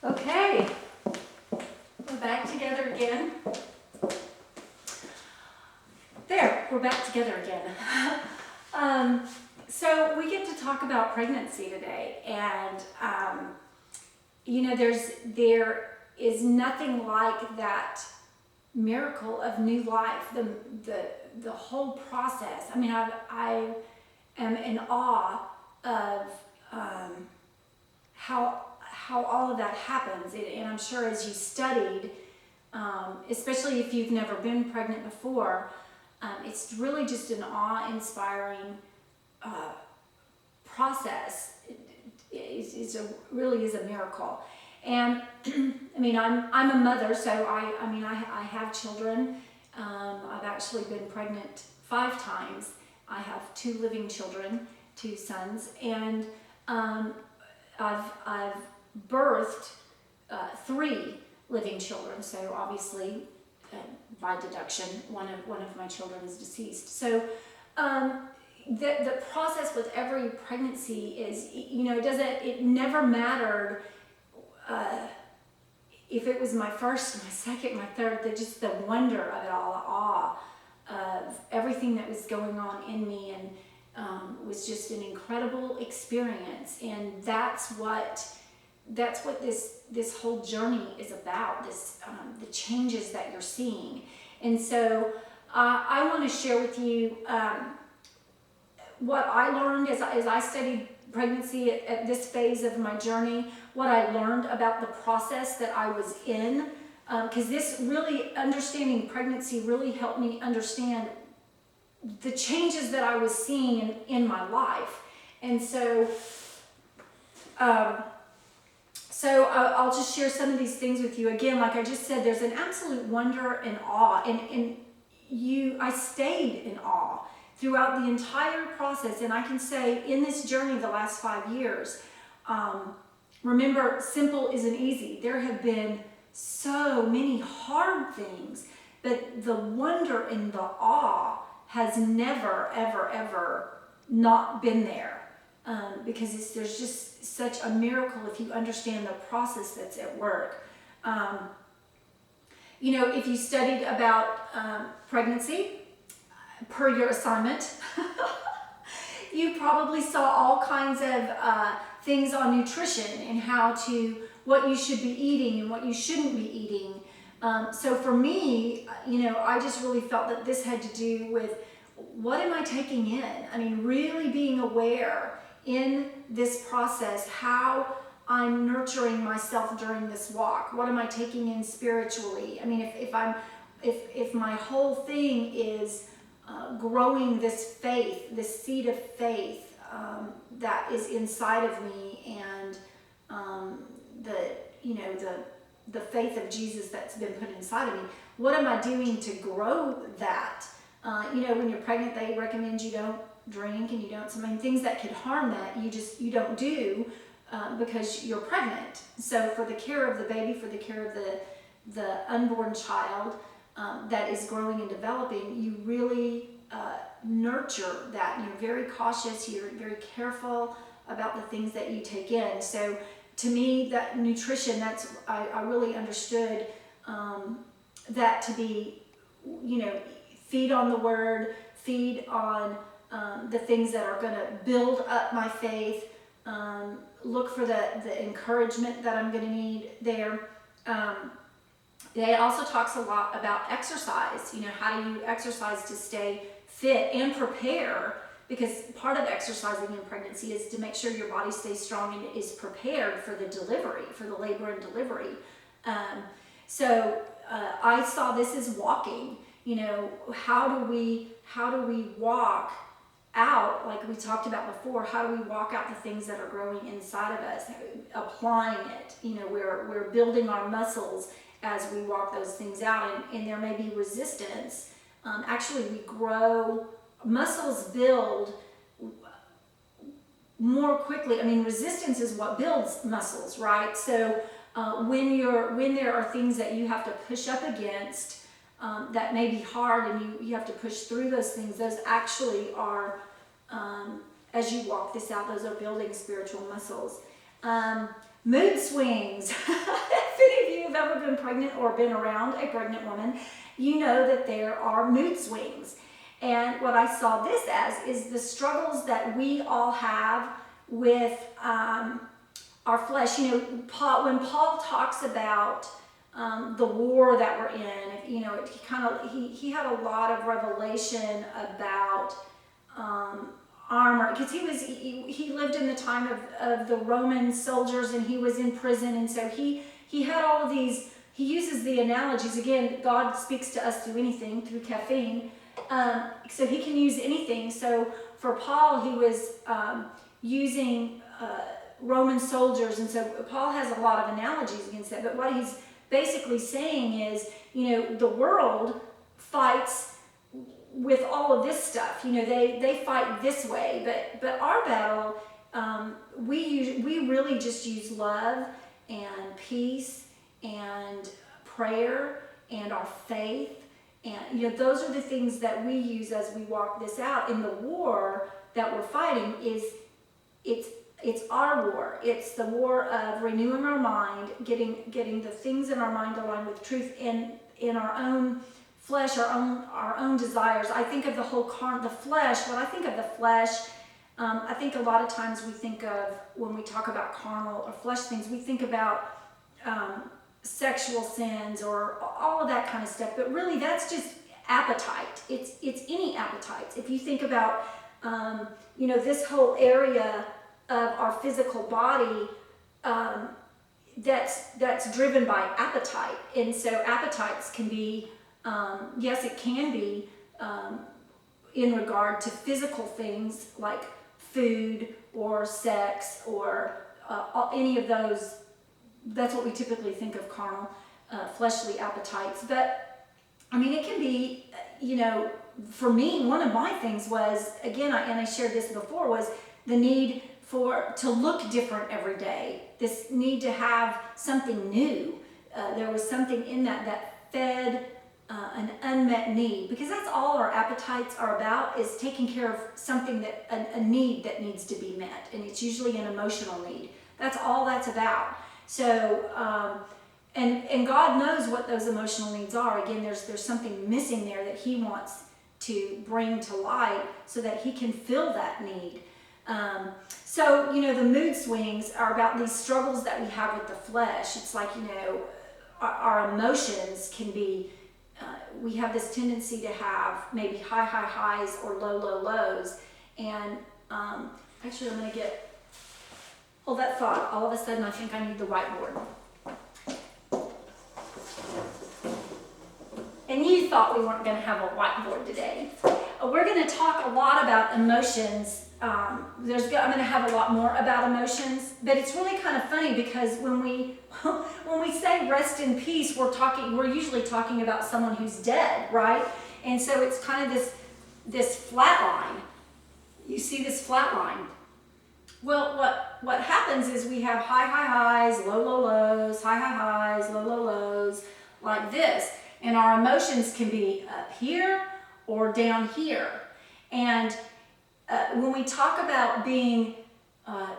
Okay, we're back together again. There, we're back together again. So we get to talk about pregnancy today, and there is nothing like that miracle of new life. The whole process. I mean, I am in awe of how all of that happens, and I'm sure as you studied, especially if you've never been pregnant before, it's really just an awe-inspiring process. It really is a miracle. And I mean, I'm a mother, so I have children. I've actually been pregnant 5 times. I have 2 living children, 2 sons, and I've birthed 3 living children. So obviously, by deduction, one of my children is deceased. So the process with every pregnancy is, it never mattered if it was my first, my second, my third. Just the wonder of it all, the awe of everything that was going on in me, and was just an incredible experience. And that's what this whole journey is about. The changes that you're seeing. And so I want to share with you what I learned as I studied pregnancy at this phase of my journey, what I learned about the process that I was in, because this really, understanding pregnancy really helped me understand the changes that I was seeing in my life. And so I'll just share some of these things with you. Again, like I just said, there's an absolute wonder and awe, and I stayed in awe throughout the entire process. And I can say in this journey the last 5 years, remember, simple isn't easy. There have been so many hard things, but the wonder and the awe has never, ever, ever not been there. Because there's just such a miracle if you understand the process that's at work. If you studied about pregnancy per your assignment, you probably saw all kinds of things on nutrition and what you should be eating and what you shouldn't be eating. So for me, I just really felt that this had to do with, what am I taking in? I mean, really being aware in this process, how I'm nurturing myself during this walk. What am I taking in spiritually? I mean, if my whole thing is growing this faith, this seed of faith that is inside of me, and the faith of Jesus that's been put inside of me, what am I doing to grow that? When you're pregnant, they recommend you don't drink, and you don't, things that could harm that, you don't do because you're pregnant. So for the care of the baby, for the care of the unborn child that is growing and developing, you really nurture that. You're very cautious, you're very careful about the things that you take in. So to me, that nutrition, I really understood that to be, feed on the word, feed on the things that are going to build up my faith, look for the encouragement that I'm going to need there. It also talks a lot about exercise. How do you exercise to stay fit and prepare? Because part of exercising in pregnancy is to make sure your body stays strong and is prepared for the delivery, for the labor and delivery. So I saw this as walking. How do we walk out, like we talked about before, how do we walk out the things that are growing inside of us, applying it? We're building our muscles as we walk those things out, and there may be resistance. Actually, we grow, muscles build more quickly. I mean, resistance is what builds muscles, right? So when there are things that you have to push up against, that may be hard, and you have to push through those things, those actually are, as you walk this out, those are building spiritual muscles. Mood swings. If any of you have ever been pregnant or been around a pregnant woman, you know that there are mood swings. And what I saw this as is the struggles that we all have with our flesh. You know, when Paul talks about the war that we're in, you know, he had a lot of revelation about armor, because he lived in the time of the Roman soldiers, and he was in prison, and so he had all of these. He uses the analogies again. God speaks to us through anything, through caffeine, so he can use anything. So for Paul, he was using Roman soldiers, and so Paul has a lot of analogies against that. But what he's basically saying is, you know, the world fights with all of this stuff. You know, they fight this way, but our battle, we really just use love and peace and prayer and our faith, and you know, those are the things that we use as we walk this out. In the war that we're fighting it's our war. It's the war of renewing our mind, getting the things in our mind aligned with truth in our own flesh, our own desires. I think of the flesh. When I think of the flesh, I think a lot of times we think of, when we talk about carnal or flesh things, we think about sexual sins or all of that kind of stuff. But really, that's just appetite. It's any appetites. If you think about you know, this whole area of our physical body, that's driven by appetite, and so appetites can be yes, it can be in regard to physical things like food or sex or any of those. That's what we typically think of carnal, fleshly appetites. But I mean, it can be, you know, for me, one of my things was, again, and I shared this before, was the need to look different every day. This need to have something new. There was something in that fed an unmet need, because that's all our appetites are about, is taking care of something that a need that needs to be met, and it's usually an emotional need. That's all that's about. So and God knows what those emotional needs are. Again, there's something missing there that he wants to bring to light so that he can fill that need. So, you know, the mood swings are about these struggles that we have with the flesh. It's like, you know, our emotions can be, we have this tendency to have maybe high highs or low lows. And actually, I'm going to get, that thought, all of a sudden I think I need the whiteboard. And you thought we weren't going to have a whiteboard today. We're going to talk a lot about emotions. I'm going to have a lot more about emotions, but it's really kind of funny because when we say rest in peace, we're usually talking about someone who's dead, right? And so it's kind of this flat line. You see this flat line. Well, what happens is we have high highs, low lows, high highs, low lows, like this. And our emotions can be up here or down here. And when we talk about being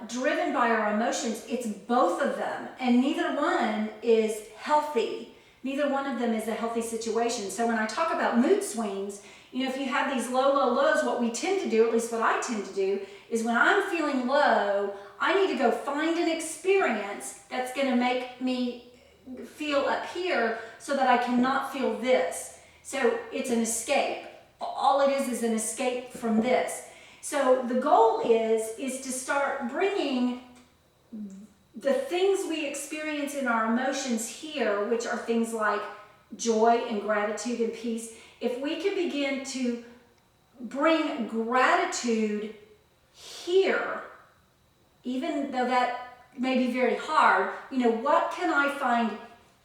driven by our emotions, it's both of them. And neither one is healthy. Neither one of them is a healthy situation. So when I talk about mood swings, you know, if you have these low lows, what we tend to do, at least what I tend to do, is when I'm feeling low, I need to go find an experience that's going to make me feel up here so that I cannot feel this. So it's an escape. All it is an escape from this. So the goal is to start bringing the things we experience in our emotions here, which are things like joy and gratitude and peace. If we can begin to bring gratitude here, even though that may be very hard, you know, what can I find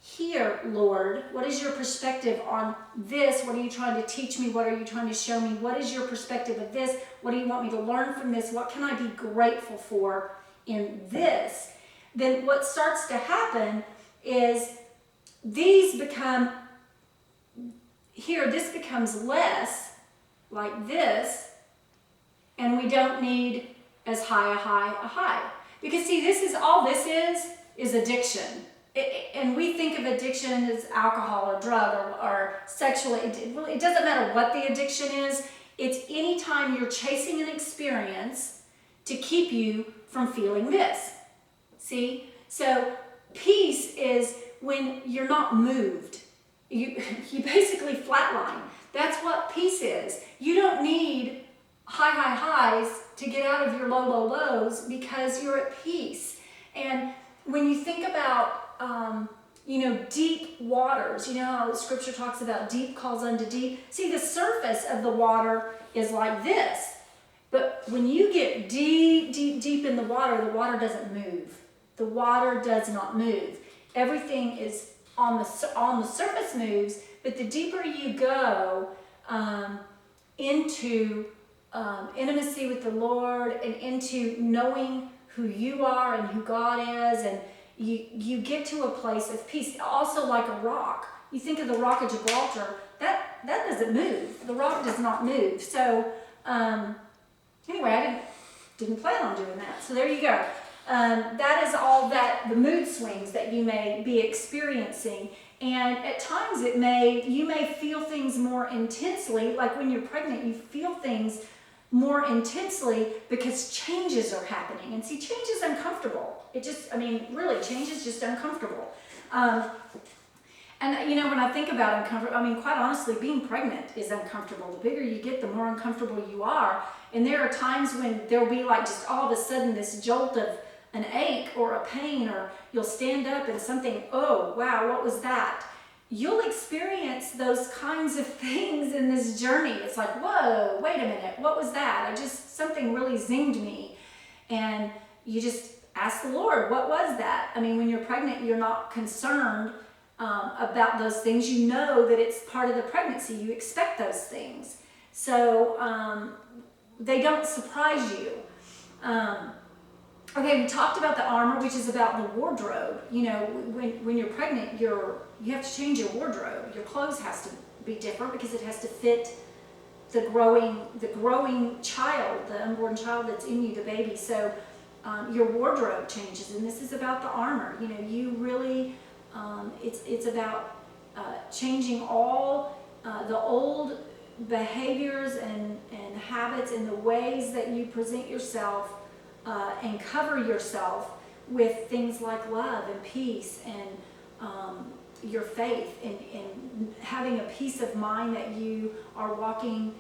here, Lord? What is your perspective on this? What are you trying to teach me? What are you trying to show me? What is your perspective of this? What do you want me to learn from this? What can I be grateful for in this? Then what starts to happen is these become, here, this becomes less like this, and we don't need as high a high. Because see, this is all this is is addiction. And we think of addiction as alcohol or drug or sexual. It doesn't matter what the addiction is. It's anytime you're chasing an experience to keep you from feeling this. See? So peace is when you're not moved. You basically flatline. That's what peace is. You don't need high highs to get out of your low lows because you're at peace. And when you think about deep waters, you know how scripture talks about deep calls unto deep. See, the surface of the water is like this. But when you get deep in the water doesn't move. The water does not move. Everything is on the surface moves, but the deeper you go into intimacy with the Lord and into knowing who you are and who God is, and you get to a place of peace. Also, like a rock. You think of the rock of Gibraltar, that doesn't move. The rock does not move. So anyway, I didn't plan on doing that. So there you go. That is all that the mood swings that you may be experiencing. And at times you may feel things more intensely. Like when you're pregnant, you feel things more intensely because changes are happening. And see, change is uncomfortable. Really, change is just uncomfortable. And when I think about uncomfortable, quite honestly, being pregnant is uncomfortable. The bigger you get, the more uncomfortable you are. And there are times when there'll be like just all of a sudden this jolt of an ache or a pain, or you'll stand up and something, oh, wow, what was that? You'll experience those kinds of things in this journey. It's like, whoa, wait a minute, what was that? Something really zinged me. And you just ask the Lord, what was that? When you're pregnant, you're not concerned about those things. You know that it's part of the pregnancy. You expect those things. So they don't surprise you. Okay, we talked about the armor, which is about the wardrobe. When you're pregnant, you have to change your wardrobe. Your clothes has to be different because it has to fit the growing child, the unborn child that's in you, the baby. So your wardrobe changes, and this is about the armor. You really, it's about changing all the old behaviors and habits and the ways that you present yourself and cover yourself with things like love and peace and your faith and having a peace of mind that you are walking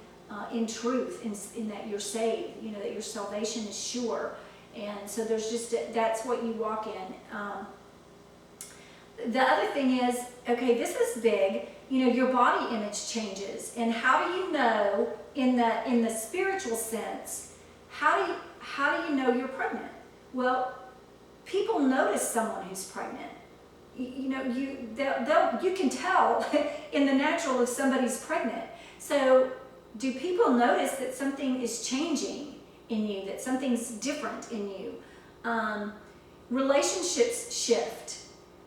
in truth, in that you're saved, that your salvation is sure. And so that's what you walk in. The other thing is, okay, this is big, your body image changes. And how do you know in the spiritual sense, how do you know you're pregnant? Well, people notice someone who's pregnant. You can tell in the natural if somebody's pregnant. So do people notice that something is changing in you, that something's different in you? Relationships shift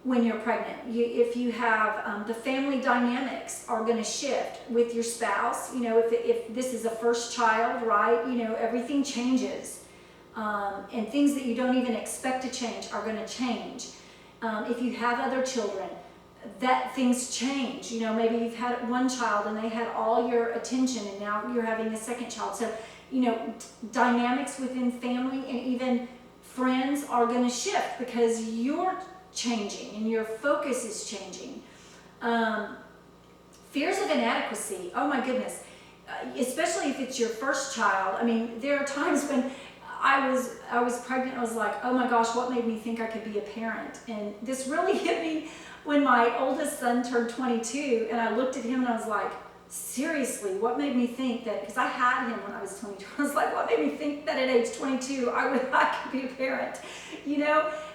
when you're pregnant. If you have the family dynamics are going to shift with your spouse. If this is a first child, right? Everything changes. And things that you don't even expect to change are going to change. If you have other children, that things change. Maybe you've had one child and they had all your attention, and now you're having a second child. So, dynamics within family and even friends are going to shift because you're changing and your focus is changing. Fears of inadequacy. Oh my goodness. Especially if it's your first child. There are times when I was pregnant, I was like, oh my gosh, what made me think I could be a parent? And this really hit me when my oldest son turned 22, and I looked at him and I was like, seriously, what made me think that, because I had him when I was 22, I was like, what made me think that at age 22 I could be a parent?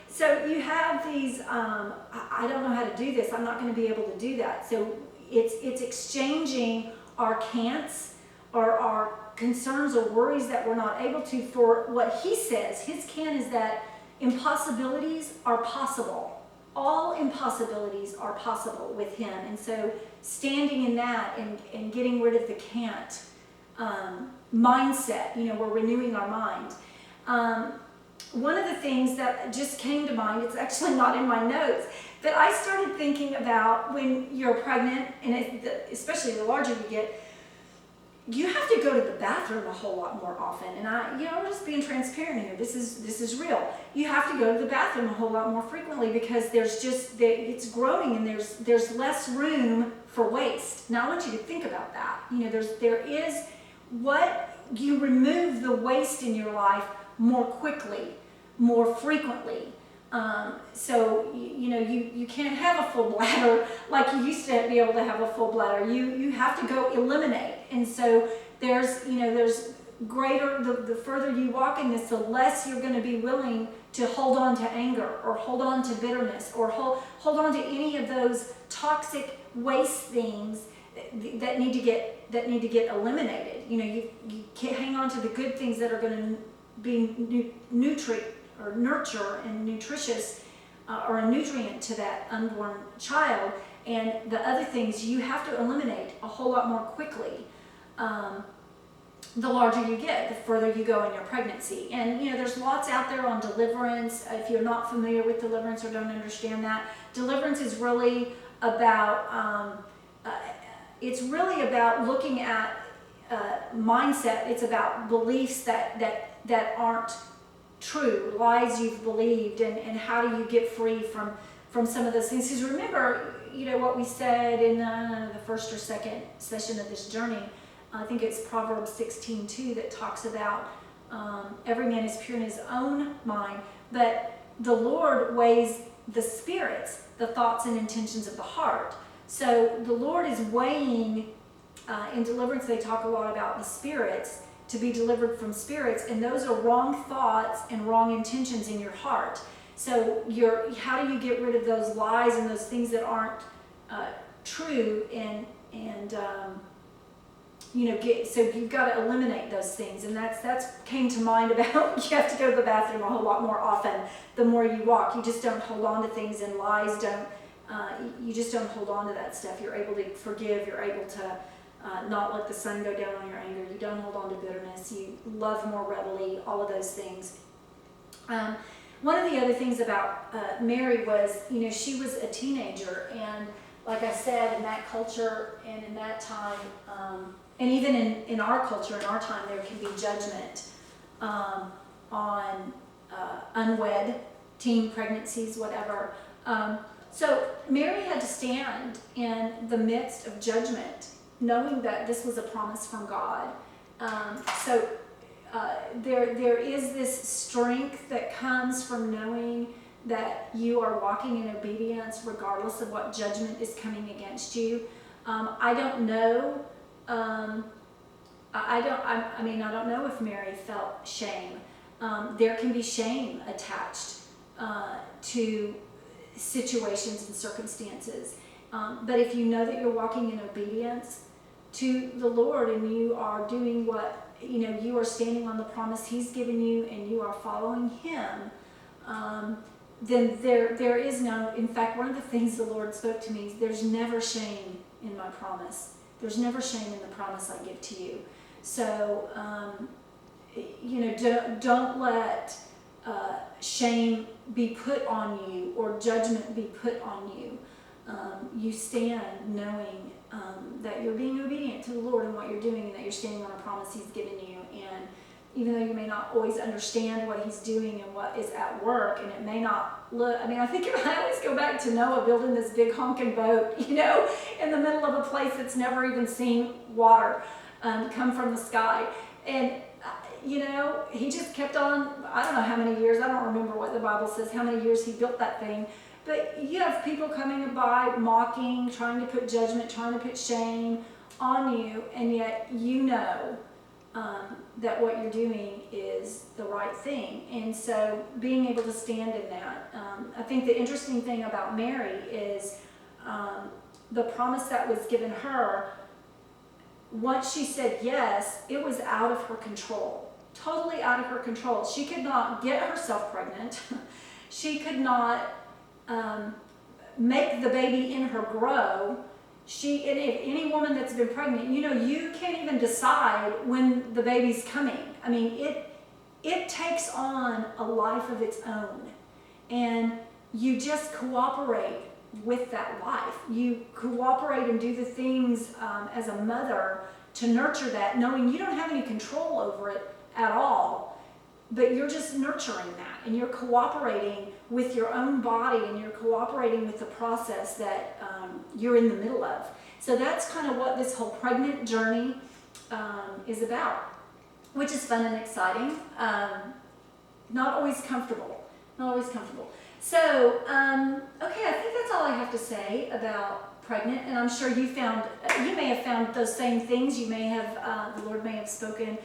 So you have these, I don't know how to do this, I'm not going to be able to do that. So it's exchanging our can'ts or our concerns or worries that we're not able to for what he says. His can is that impossibilities are possible. All impossibilities are possible with him. And so standing in that and getting rid of the can't mindset, we're renewing our mind. one of the things that just came to mind, it's actually not in my notes, but I started thinking about when you're pregnant, and especially the larger you get, you have to go to the bathroom a whole lot more often. And I'm just being transparent here. This is real. You have to go to the bathroom a whole lot more frequently because it's growing and there's less room for waste. Now I want you to think about that. You remove the waste in your life more quickly, more frequently. So you can't have a full bladder like you used to be able to have a full bladder. You have to go eliminate. And so there's greater, the further you walk in this, the less you're going to be willing to hold on to anger or hold on to bitterness or hold on to any of those toxic waste things that need to get eliminated. You can't hang on to the good things that are going to be nurture and nutritious or a nutrient to that unborn child, and the other things you have to eliminate a whole lot more quickly. The larger you get, the further you go in your pregnancy. And there's lots out there on deliverance. If you're not familiar with deliverance or don't understand that, deliverance is really about looking at mindset. It's about beliefs that aren't true, lies you've believed, and how do you get free from some of those things. Because remember, what we said in the first or second session of this journey. I think it's Proverbs 16:2 that talks about every man is pure in his own mind, but the Lord weighs the spirits, the thoughts and intentions of the heart. So the Lord is weighing, in deliverance they talk a lot about the spirits, to be delivered from spirits, and those are wrong thoughts and wrong intentions in your heart. So how do you get rid of those lies and those things that aren't true, so you've got to eliminate those things. And that's came to mind about you have to go to the bathroom a whole lot more often the more you walk. You just don't hold on to things, and lies you just don't hold on to that stuff. You're able to forgive, you're able to not let the sun go down on your anger, you don't hold on to bitterness, you love more readily, all of those things. One of the other things about Mary was, she was a teenager, and like I said, in that culture and in that time, and even in our culture, in our time, there can be judgment on unwed, teen pregnancies, whatever. So Mary had to stand in the midst of judgment, knowing that this was a promise from God. There is this strength that comes from knowing that you are walking in obedience regardless of what judgment is coming against you. I don't know. I don't know if Mary felt shame. There can be shame attached to situations and circumstances. But if you know that you're walking in obedience to the Lord, and you are doing what, you are standing on the promise He's given you, and you are following Him, then there is no, in fact, one of the things the Lord spoke to me is there's never shame in my promise. There's never shame in the promise I give to you. So, don't let shame be put on you or judgment be put on you. You stand knowing that you're being obedient to the Lord in what you're doing, and that you're standing on a promise He's given you. And even though you may not always understand what He's doing and what is at work, and it may not look, I always go back to Noah building this big honking boat, in the middle of a place that's never even seen water come from the sky. And, he just kept on, I don't know how many years, I don't remember what the Bible says, how many years he built that thing. But you have people coming by, mocking, trying to put judgment, trying to put shame on you, and yet that what you're doing is the right thing. And so being able to stand in that. I think the interesting thing about Mary is the promise that was given her, once she said yes, it was out of her control. Totally out of her control. She could not get herself pregnant. She could not make the baby in her grow. And if any woman that's been pregnant, you can't even decide when the baby's coming. it takes on a life of its own. And you just cooperate with that life. You cooperate and do the things as a mother to nurture that, knowing you don't have any control over it at all, but you're just nurturing that, and you're cooperating with your own body, and you're cooperating with the process that you're in the middle of. So that's kind of what this whole pregnant journey is about, which is fun and exciting. Not always comfortable. Not always comfortable. So, okay, I think that's all I have to say about pregnant, and I'm sure you may have found those same things. You may have, the Lord may have spoken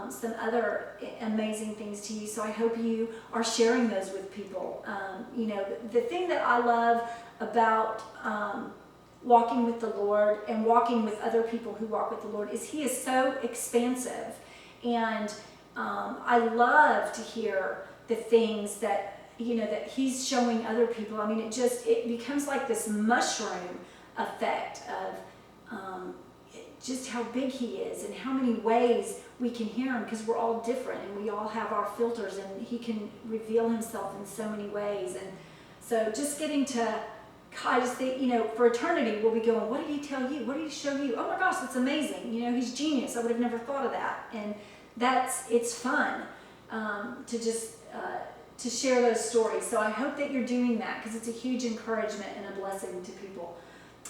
some other amazing things to you, so I hope you are sharing those with people. You know, the thing that I love about walking with the Lord and walking with other people who walk with the Lord is He is so expansive, and I love to hear the things that, you know, that He's showing other people. I mean, it becomes like this mushroom effect of just how big He is and how many ways we can hear Him, because we're all different and we all have our filters, and He can reveal Himself in so many ways. And so just getting to, I just think, you know, for eternity we'll be going, what did He tell you? What did He show you? Oh my gosh, that's amazing. You know, He's genius. I would have never thought of that. And it's fun to just to share those stories. So I hope that you're doing that, because it's a huge encouragement and a blessing to people.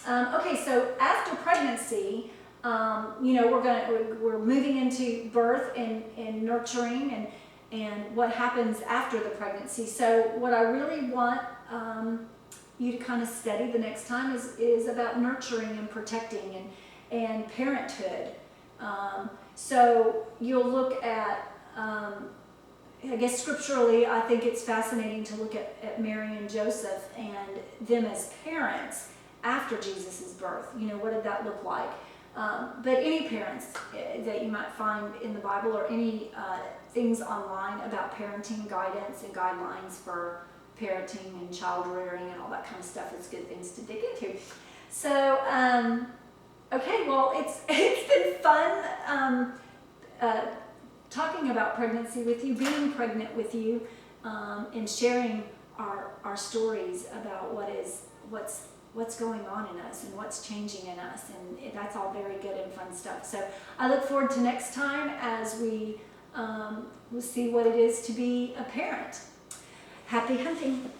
Okay, so after pregnancy, you know, we're moving into birth and nurturing and what happens after the pregnancy. So what I really want you to kind of study the next time is about nurturing and protecting and parenthood. So you'll look at, I guess scripturally, I think it's fascinating to look at Mary and Joseph and them as parents after Jesus' birth. You know, what did that look like? But any parents that you might find in the Bible, or any things online about parenting guidance and guidelines for parenting and child rearing and all that kind of stuff, is good things to dig into. So, okay, well, it's been fun talking about pregnancy with you, being pregnant with you, and sharing our stories about what's going on in us and what's changing in us, and that's all very good and fun stuff. So I look forward to next time as we will see what it is to be a parent. Happy hunting.